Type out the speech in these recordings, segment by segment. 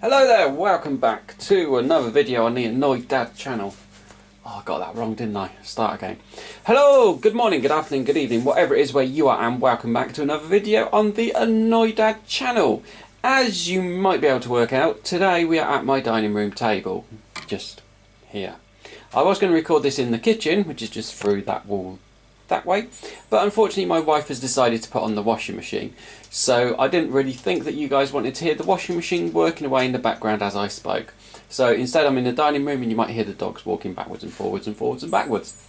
Hello there, welcome back to another video on the Annoyed Dad channel. Oh, I got that wrong, didn't I? Start again. Hello, good morning, good afternoon, good evening, whatever it is where you are, and welcome back to another video on the Annoyed Dad channel. As you might be able to work out, today we are at my dining room table, just here. I was going to record this in the kitchen, which is just through that wall that way, but unfortunately my wife has decided to put on the washing machine, so I didn't really think that you guys wanted to hear the washing machine working away in the background as I spoke. So instead I'm in the dining room and you might hear the dogs walking backwards and forwards and forwards and backwards.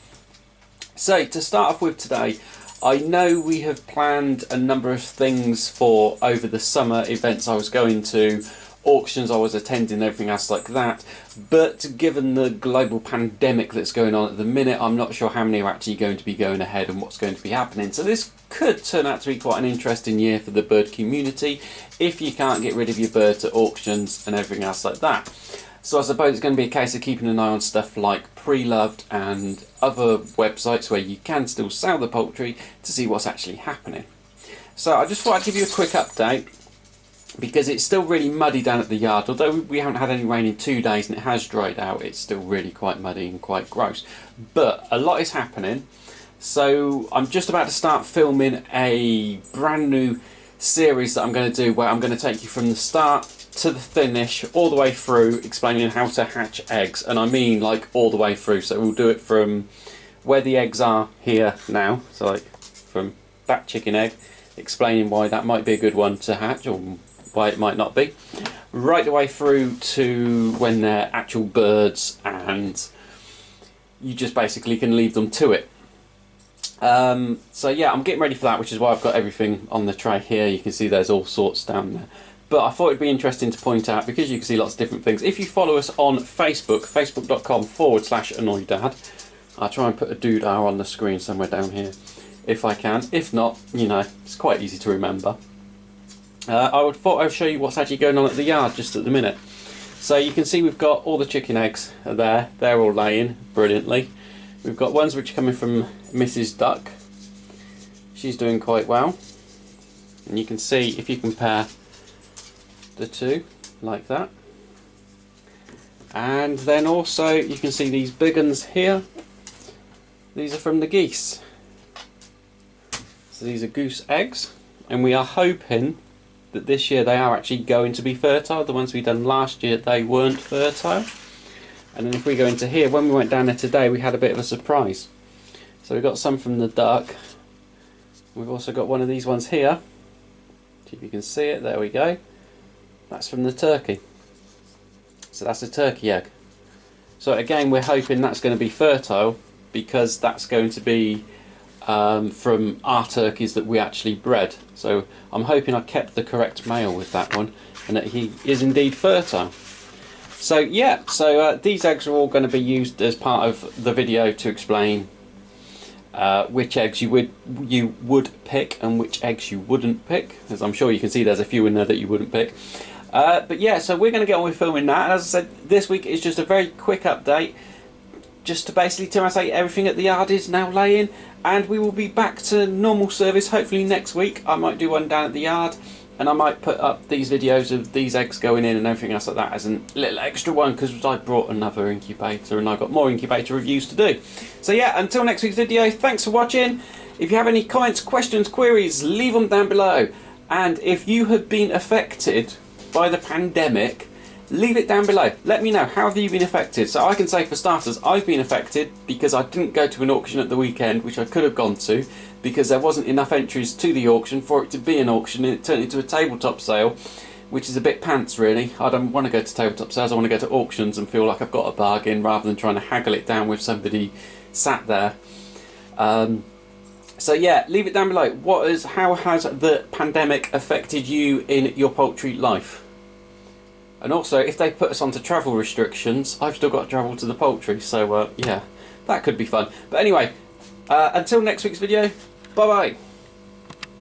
So to start off with today, I know we have planned a number of things for over the summer, events I was going to, auctions I was attending, everything else like that, but given the global pandemic that's going on at the minute, I'm not sure how many are actually going to be going ahead and what's going to be happening. So this could turn out to be quite an interesting year for the bird community if you can't get rid of your birds at auctions and everything else like that. So I suppose it's going to be a case of keeping an eye on stuff like Pre-Loved and other websites where you can still sell the poultry to see what's actually happening. So I just thought I'd give you a quick update, because it's still really muddy down at the yard. Although we haven't had any rain in 2 days and it has dried out, it's still really quite muddy and quite gross. But a lot is happening. So I'm just about to start filming a brand new series that I'm going to do, where I'm going to take you from the start to the finish, all the way through, explaining how to hatch eggs. And I mean like all the way through. So we'll do it from where the eggs are here now, so like from that chicken egg, explaining why that might be a good one to hatch, or why it might not be, right the way through to when they're actual birds and you just basically can leave them to it. So yeah, I'm getting ready for that, which is why I've got everything on the tray here. You can see there's all sorts down there. But I thought it'd be interesting to point out, because you can see lots of different things. If you follow us on Facebook, facebook.com/annoyeddad, I'll try and put a doodah on the screen somewhere down here if I can. If not, you know, it's quite easy to remember. I thought I'd show you what's actually going on at the yard just at the minute. So you can see we've got all the chicken eggs are there. They're all laying brilliantly. We've got ones which are coming from Mrs. Duck. She's doing quite well. And you can see, if you compare the two, like that. And then also you can see these big ones here. These are from the geese. So these are goose eggs. And we are hoping that this year they are actually going to be fertile. The ones we done last year, they weren't fertile. And then if we go into here, when we went down there today, we had a bit of a surprise. So we've got some from the duck. We've also got one of these ones here. See if you can see it, there we go. That's from the turkey. So that's a turkey egg. So again, we're hoping that's going to be fertile, because that's going to be from our turkeys that we actually bred. So I'm hoping I kept the correct male with that one, and that he is indeed fertile. So yeah, so these eggs are all going to be used as part of the video to explain which eggs you would pick and which eggs you wouldn't pick, as I'm sure you can see there's a few in there that you wouldn't pick. But yeah, so we're going to get on with filming that. And as I said, this week is just a very quick update, just to basically tell us everything at the yard is now laying, and we will be back to normal service hopefully next week. I might do one down at the yard, and I might put up these videos of these eggs going in and everything else like that as a little extra one, because I brought another incubator and I've got more incubator reviews to do. So yeah, until next week's video, thanks for watching. If you have any comments, questions, queries, leave them down below. And if you have been affected by the pandemic, leave it down below. Let me know, how have you been affected? So I can say, for starters, I've been affected because I didn't go to an auction at the weekend, which I could have gone to, because there wasn't enough entries to the auction for it to be an auction, and it turned into a tabletop sale, which is a bit pants really. I don't want to go to tabletop sales, I want to go to auctions and feel like I've got a bargain rather than trying to haggle it down with somebody sat there. So yeah, leave it down below. How has the pandemic affected you in your poultry life? And also, if they put us onto travel restrictions, I've still got to travel to the poultry, so yeah, that could be fun. But anyway, until next week's video, bye bye.